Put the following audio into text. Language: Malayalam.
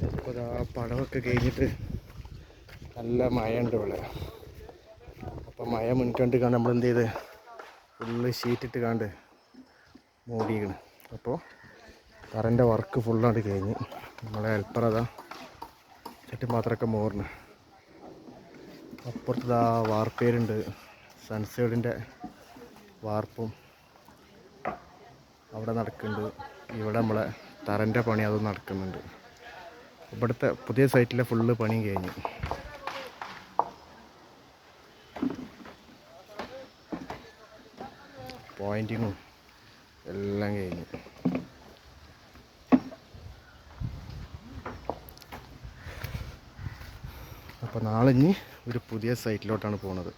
അപ്പോൾ ആ പടമൊക്കെ കഴിഞ്ഞിട്ട് നല്ല മഴയുണ്ട് ഇവിടെ. അപ്പോൾ മഴ മുൻകണ്ട് കണ്ട് നമ്മൾ എന്ത് ചെയ്ത് ഫുള്ള് ഷീറ്റിട്ട് കണ്ട് മൂടിയിരിക്കണം. അപ്പോൾ തറൻ്റെ വർക്ക് ഫുള്ളായിട്ട് കഴിഞ്ഞ് നമ്മളെ ഹെൽപ്പർ അതാ ചട്ടി മാത്രമൊക്കെ മോർന്ന്. അപ്പുറത്ത് വാർപ്പേരുണ്ട്, സൺസൈഡിൻ്റെ വാർപ്പും അവിടെ നടക്കുന്നുണ്ട്. ഇവിടെ നമ്മളെ തറൻ്റെ പണി അതും നടക്കുന്നുണ്ട്. ഇവിടുത്തെ പുതിയ സൈറ്റിലെ ഫുള്ള് പണിയും കഴിഞ്ഞു. പോയിൻറ്റിങ്ങും എല്ലാം കഴിഞ്ഞു. അപ്പോൾ നാളെ ഇനി ഒരു പുതിയ സൈറ്റിലോട്ടാണ് പോകുന്നത്.